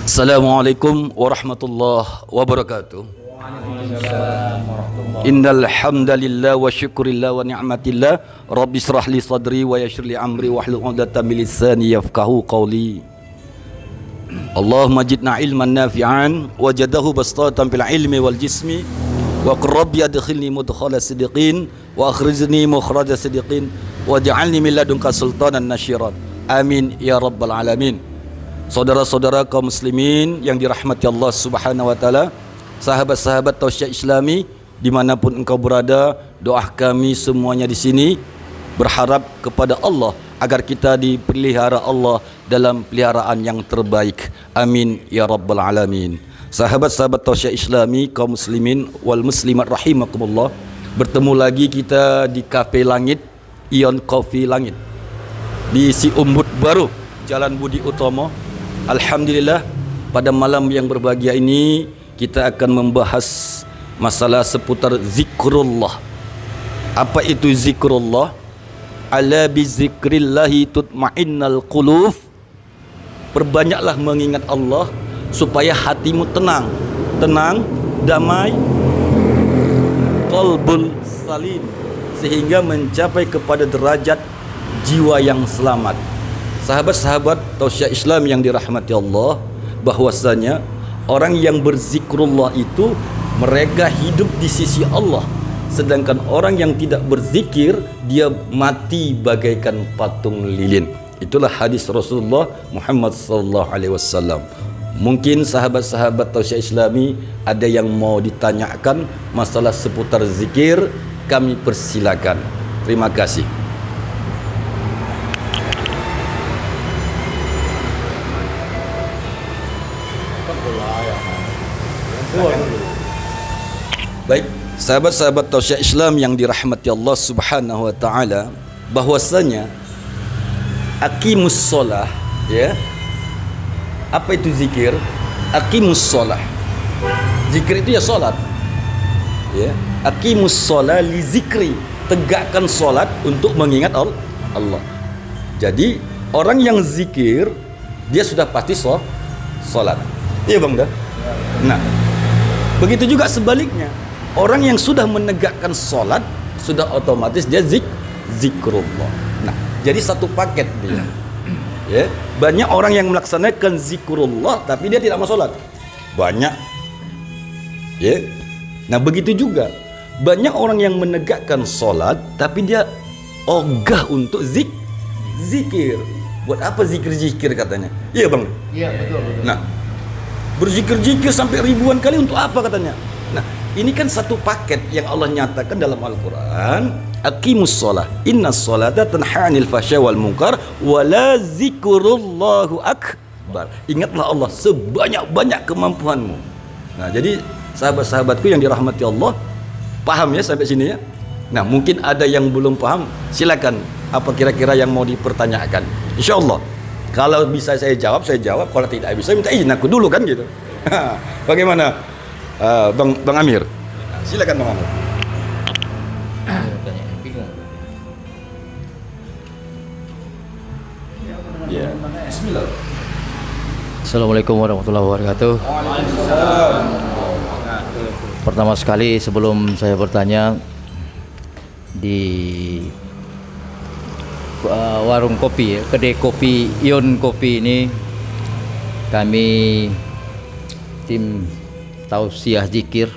Assalamualaikum warahmatullahi wabarakatuh. Innal hamdalillah wa syukurillah wa ni'matillah rabbi israh li sadri wa yassir li amri wahlul 'uqdatam min lisani yafqahu qawli. Allahumma zidna ilman nafi'an wajadahu bastatan fil ilmi wal jismi wa qur rabbi adkhilni mudkhala sidiqin wa akhrizni mukhraja sidiqin waj'alni min ladunka sultanan nasyiran. Amin ya rabbal alamin. Saudara-saudara kaum muslimin yang dirahmati Allah Subhanahu wa taala, sahabat-sahabat Tausiah Islami dimanapun engkau berada, doa kami semuanya di sini berharap kepada Allah agar kita dipelihara Allah dalam peliharaan yang terbaik. Amin ya rabbal alamin. Sahabat-sahabat Tausiah Islami kaum muslimin wal muslimat rahimakumullah, bertemu lagi kita di Kafe Langit, Ion Coffee Langit, di Si Umbut Baru, Jalan Budi Utomo. Alhamdulillah, pada malam yang berbahagia ini kita akan membahas masalah seputar zikrullah. Apa itu zikrullah? Ala bizikrillahi tutmainnal qulub. Perbanyaklah mengingat Allah supaya hatimu tenang, damai, qalbul salim, sehingga mencapai kepada derajat jiwa yang selamat. Sahabat-sahabat Tausiah Islam yang dirahmati Allah, bahwasanya orang yang berzikrullah itu mereka hidup di sisi Allah, sedangkan orang yang tidak berzikir dia mati bagaikan patung lilin. Itulah hadis Rasulullah Muhammad sallallahu alaihi wasallam. Mungkin sahabat-sahabat Tausiah Islami ada yang mau ditanyakan masalah seputar zikir, kami persilakan. Terima kasih. Baik, sahabat-sahabat Tausiah Islam yang dirahmati Allah Subhanahu wa taala, bahwasanya aqimus shalah, ya. Apa itu zikir? Aqimus shalah. Zikir itu ya salat. Ya, aqimus shalah li zikri. Tegakkan salat untuk mengingat Allah. Jadi, orang yang zikir dia sudah pasti salat. Iya, Bang dah. Nah, begitu juga sebaliknya. Orang yang sudah menegakkan sholat sudah otomatis dia zikrullah. Nah, jadi satu paket dia. Ya, banyak orang yang melaksanakan zikrullah tapi dia tidak mau sholat. Banyak. Ya. Nah, begitu juga banyak orang yang menegakkan sholat tapi dia ogah untuk zikir. Buat apa zikir katanya? Iya, Bang. Iya, betul. Nah, berzikir-zikir sampai ribuan kali untuk apa katanya? Nah, ini kan satu paket yang Allah nyatakan dalam Al-Quran. Aqimus shalah, innas sholata tanha 'anil fahsya'i wal munkar wa la zikrullahu akbar. Ingatlah Allah sebanyak-banyak kemampuanmu. Nah, jadi sahabat-sahabatku yang dirahmati Allah, paham ya sampai sini ya? Nah, mungkin ada yang belum paham, silakan apa kira-kira yang mau dipertanyakan. Insyaallah kalau bisa saya jawab, kalau tidak bisa minta izin aku dulu kan gitu. Bagaimana? Bang Amir, silakan Bang Amir. Ya. Bismillah. Assalamualaikum warahmatullahi wabarakatuh. Pertama sekali sebelum saya bertanya, di warung kopi, kedai kopi Ion Kopi ini kami tim Tausiah Zikir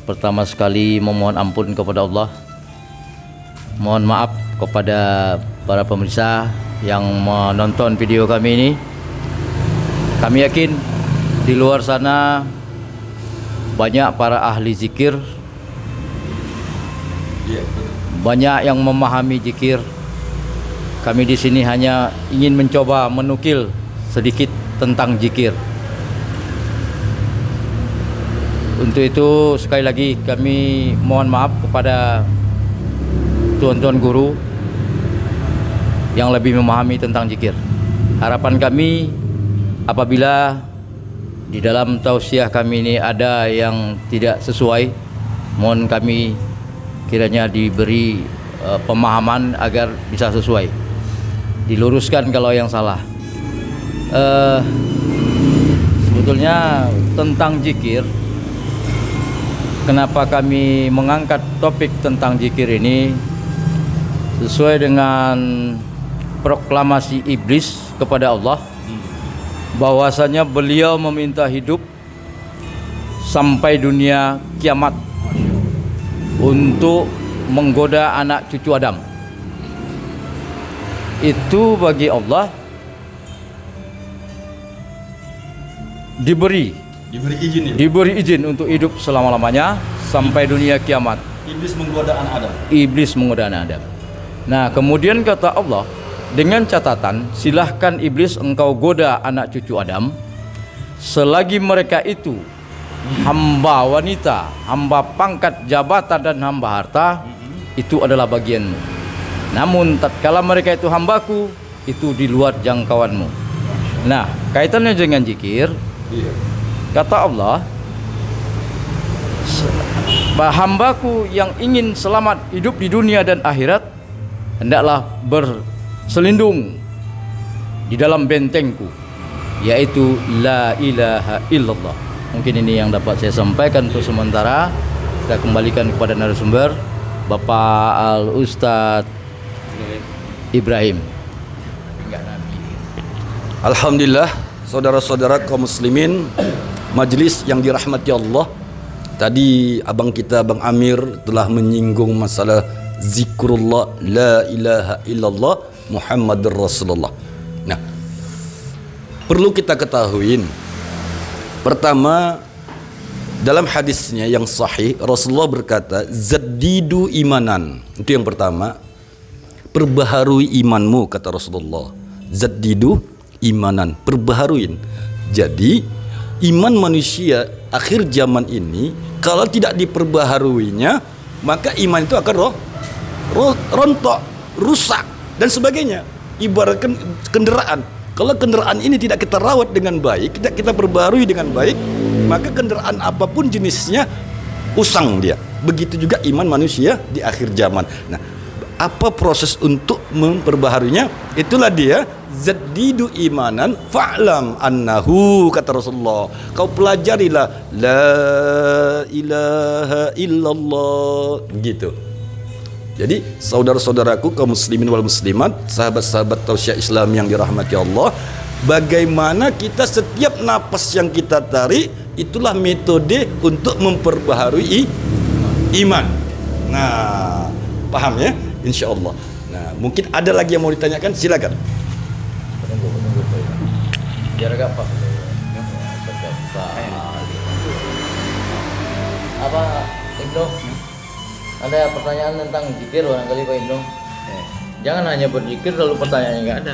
pertama sekali memohon ampun kepada Allah, mohon maaf kepada para pemirsa yang menonton video kami ini. Kami yakin di luar sana banyak para ahli zikir, banyak yang memahami zikir. Kami di sini hanya ingin mencoba menukil sedikit tentang zikir. Untuk itu sekali lagi kami mohon maaf kepada tuan-tuan guru yang lebih memahami tentang zikir. Harapan kami apabila di dalam tausiah kami ini ada yang tidak sesuai, mohon kami kiranya diberi pemahaman agar bisa sesuai, diluruskan kalau yang salah. sebetulnya tentang zikir. Kenapa kami mengangkat topik tentang zikir ini? Sesuai dengan proklamasi iblis kepada Allah, bahwasanya beliau meminta hidup sampai dunia kiamat untuk menggoda anak cucu Adam. Itu bagi Allah diberi izin ya? diberi izin untuk hidup selama-lamanya sampai dunia kiamat. Iblis menggoda anak Adam. Iblis menggoda anak Adam. Nah, kemudian kata Allah, dengan catatan, silahkan iblis engkau goda anak cucu Adam selagi mereka itu hamba wanita, hamba pangkat jabatan dan hamba harta, itu adalah bagianmu. Namun tatkala mereka itu hambaku, itu di luar jangkauanmu. Nah, kaitannya dengan zikir, kata Allah, hambaku yang ingin selamat hidup di dunia dan akhirat, hendaklah berselindung di dalam bentengku, yaitu la ilaha illallah. Mungkin ini yang dapat saya sampaikan untuk sementara. Kita kembalikan kepada narasumber, Bapak Al Ustadz Ibrahim. Alhamdulillah, saudara-saudara kaum muslimin, majelis yang dirahmati Allah. Tadi abang kita, Bang Amir, telah menyinggung masalah zikrullah la ilaha illallah Muhammadur Rasulullah. Nah, perlu kita ketahui, pertama, dalam hadisnya yang sahih, Rasulullah berkata, zaddidu imanan. Itu yang pertama, perbaharui imanmu, kata Rasulullah. Zaddidu imanan, perbaharuin. Jadi iman manusia akhir zaman ini kalau tidak diperbaharuinya, maka iman itu akan rontok, rusak dan sebagainya. Ibaratkan kendaraan, kalau kendaraan ini tidak kita rawat dengan baik, tidak kita perbaharui dengan baik, maka kendaraan apapun jenisnya usang dia. Begitu juga iman manusia di akhir zaman. Nah, apa proses untuk memperbaharuinya? Itulah dia zaddidu imanan fa'lam annahu, kata Rasulullah, kau pelajarilah la ilaha illallah, gitu. Jadi saudara-saudaraku kaum muslimin wal muslimat, sahabat-sahabat tausiah Islam yang dirahmati Allah, bagaimana kita setiap napas yang kita tarik, itulah metode untuk memperbaharui iman. Nah, paham ya? InsyaAllah. Nah, mungkin ada lagi yang mau ditanyakan, silakan. Biar agak pas. Apa, Ibnu? Ada pertanyaan tentang zikir barangkali Pak Ibnu? Jangan hanya berzikir lalu pertanyaannya nggak ada.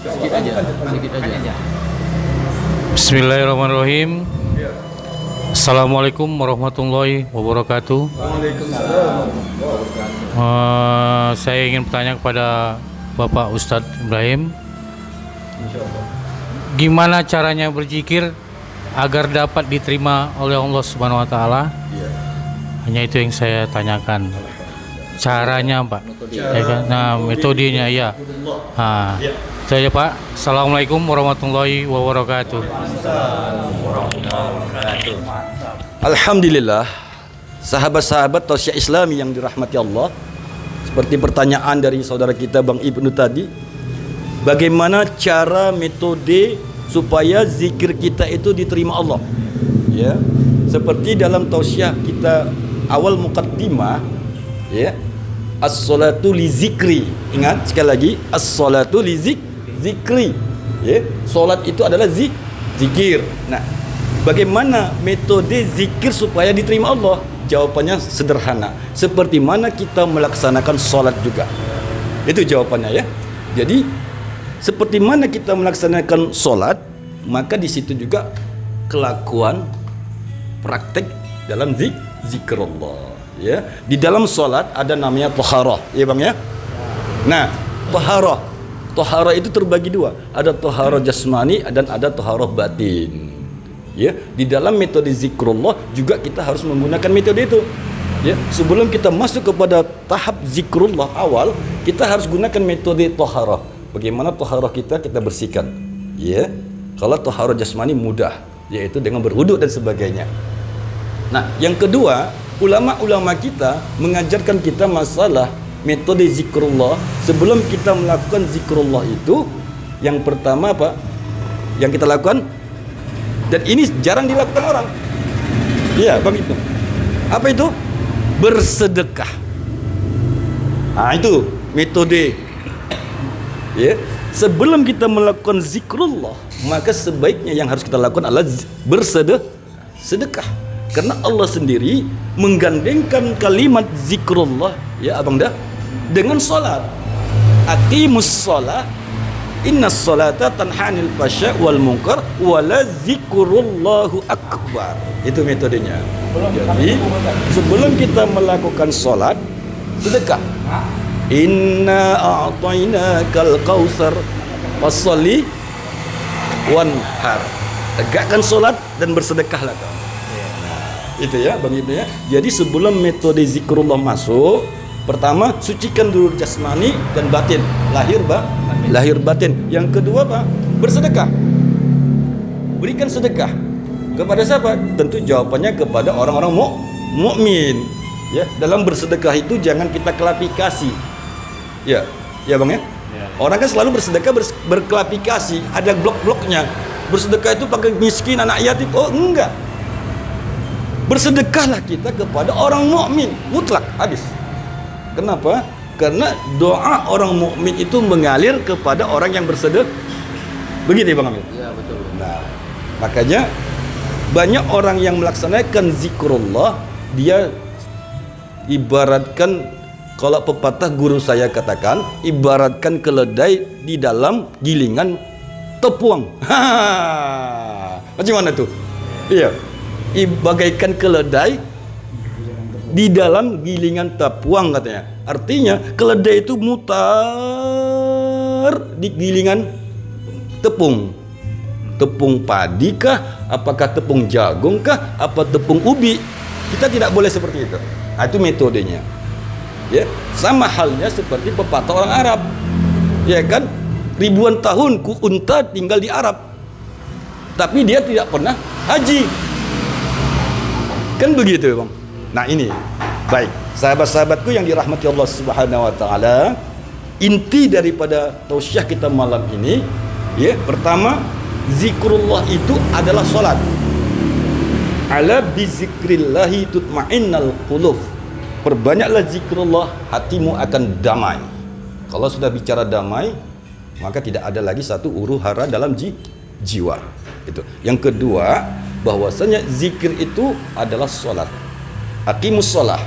Sedikit aja. Bismillahirrahmanirrahim. Assalamualaikum warahmatullahi wabarakatuh. Saya ingin bertanya kepada Bapak Ustadz Ibrahim, gimana caranya berzikir agar dapat diterima oleh Allah Subhanahu Wa Taala? Hanya itu yang saya tanyakan. Caranya, Pak. Ya kan? Nah, metodenya ya. Nah, itu aja, Pak. Assalamualaikum warahmatullahi wabarakatuh. Alhamdulillah, sahabat-sahabat tausiah Islami yang dirahmati Allah, seperti pertanyaan dari saudara kita Bang Ibnu tadi, bagaimana cara metode supaya zikir kita itu diterima Allah? Ya, seperti dalam tausiah kita awal muqaddimah, ya, as-salatu li zikri. Ingat sekali lagi, as-salatu li zikri. Ya, salat itu adalah zikir. Nah, bagaimana metode zikir supaya diterima Allah? Jawabannya sederhana. Seperti mana kita melaksanakan salat juga. Itu jawabannya ya. Jadi seperti mana kita melaksanakan salat, maka di situ juga kelakuan praktek dalam zikrullah. Ya, di dalam salat ada namanya taharah, ya Bang ya. Nah, taharah itu terbagi dua. Ada taharah jasmani dan ada taharah batin. Ya, di dalam metode zikrullah juga kita harus menggunakan metode itu. Ya, sebelum kita masuk kepada tahap zikrullah awal, kita harus gunakan metode taharah. Bagaimana taharah kita bersihkan. Ya. Kalau taharah jasmani mudah, yaitu dengan berwuduk dan sebagainya. Nah, yang kedua, ulama-ulama kita mengajarkan kita masalah metode zikrullah. Sebelum kita melakukan zikrullah itu, yang pertama apa? Yang kita lakukan, dan ini jarang dilakukan orang. Iya, Bang itu. Apa itu? Bersedekah. Nah, itu metode. Ya, sebelum kita melakukan zikrullah, maka sebaiknya yang harus kita lakukan adalah bersedekah. Karena Allah sendiri menggandengkan kalimat zikrullah, ya Abang dah, dengan salat. Aqimus shalah, innas salata tanha 'anil fasya wal munkar wa la zikrullahu akbar. Itu metodenya. Jadi sebelum kita melakukan salat, sedekah. Inna a'tainakal kautsar fasholli wanhar. Tegakkan solat dan bersedekahlah kamu. Itu ya Bang Ibnu ya. Jadi sebelum metode zikrullah masuk, pertama sucikan dulu jasmani dan batin, lahir batin. Yang kedua apa? Bersedekah. Berikan sedekah kepada siapa? Tentu jawabannya kepada orang-orang mukmin. Ya, dalam bersedekah itu jangan kita klasifikasi. Ya, ya Bang ya. Orang kan selalu bersedekah berklasifikasi, ada blok-bloknya. Bersedekah itu pakai miskin, anak yatim. Oh, enggak. Bersedekahlah kita kepada orang mukmin, mutlak, habis. Kenapa? Karena doa orang mukmin itu mengalir kepada orang yang bersedekah. Begitu ya Bang Amir? Iya, betul. Nah, makanya banyak orang yang melaksanakan zikrullah, dia ibaratkan, kalau pepatah guru saya katakan, ibaratkan keledai di dalam gilingan tepuang. Macam mana tuh? Iya, bagaikan keledai di dalam gilingan tepuang katanya. Artinya keledai itu mutar di gilingan tepung. Tepung padi kah? Apakah tepung jagung kah? Apa tepung ubi? Kita tidak boleh seperti itu. Nah, itu metodenya. Ya, sama halnya seperti pepatah orang Arab. Ya kan? Ribuan tahun unta tinggal di Arab. Tapi dia tidak pernah haji. Kan begitu, Bang. Nah, ini. Baik, sahabat-sahabatku yang dirahmati Allah Subhanahu wa taala, inti daripada tausiah kita malam ini, ya, pertama, zikrullah itu adalah salat. Ala bizikrillahi tutma'innal qulub. Perbanyaklah zikrullah, hatimu akan damai. Kalau sudah bicara damai, maka tidak ada lagi satu huru hara dalam jiwa. Itu. Yang kedua, bahwasanya zikir itu adalah salat. Aqimus shalah.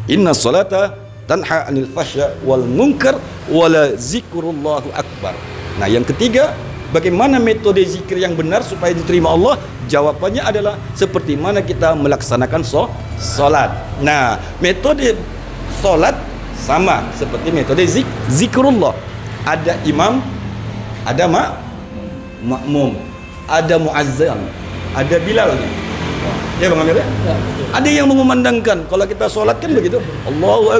Inna salata tanha 'anil fahsya wal munkar wala zikrullahu akbar. Nah, yang ketiga, bagaimana metode zikir yang benar supaya diterima Allah? Jawabannya adalah seperti mana kita melaksanakan salat. Nah, metode salat sama seperti metode zikrullah. Ada imam, ada makmum, ada muazzin, ada bilal. Ya Bang Amir ya? Ada yang mengumandangkan. Kalau kita salat kan begitu, Allahu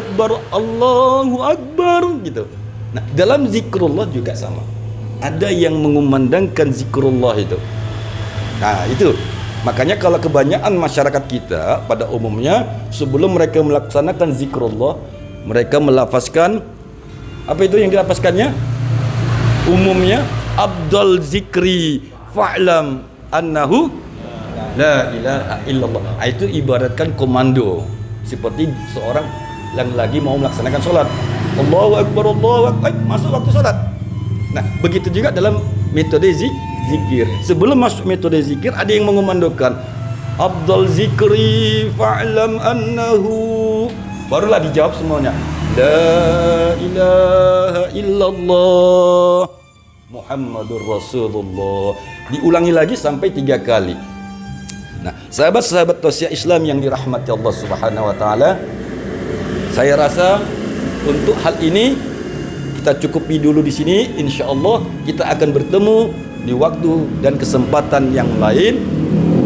Akbar gitu. Nah, dalam zikrullah juga sama. Ada yang mengumandangkan zikrullah itu. Nah, itu. Makanya kalau kebanyakan masyarakat kita pada umumnya sebelum mereka melaksanakan zikrullah, mereka melafazkan, apa itu yang dilafazkannya? Umumnya afdal zikri fa'lam annahu la ilaha illallah. Itu ibaratkan komando, seperti seorang yang lagi mau melaksanakan sholat. Allahu Akbar, masuk waktu sholat. Nah, begitu juga dalam metode zikir. Sebelum masuk metode zikir, ada yang mengomandokan afdal zikri fa'lam annahu, barulah dijawab semuanya, la ilaha illallah Muhammadur Rasulullah. Diulangi lagi sampai 3 kali. Nah, sahabat-sahabat tausiah Islam yang dirahmati Allah Subhanahu wa taala, saya rasa untuk hal ini kita cukupi dulu di sini. Insyaallah kita akan bertemu di waktu dan kesempatan yang lain.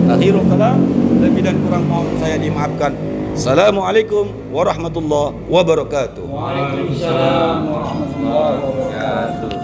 Akhirul kalam, lebih dan kurang mohon saya dimaafkan. Assalamualaikum warahmatullahi wabarakatuh. Waalaikumsalam warahmatullahi wabarakatuh.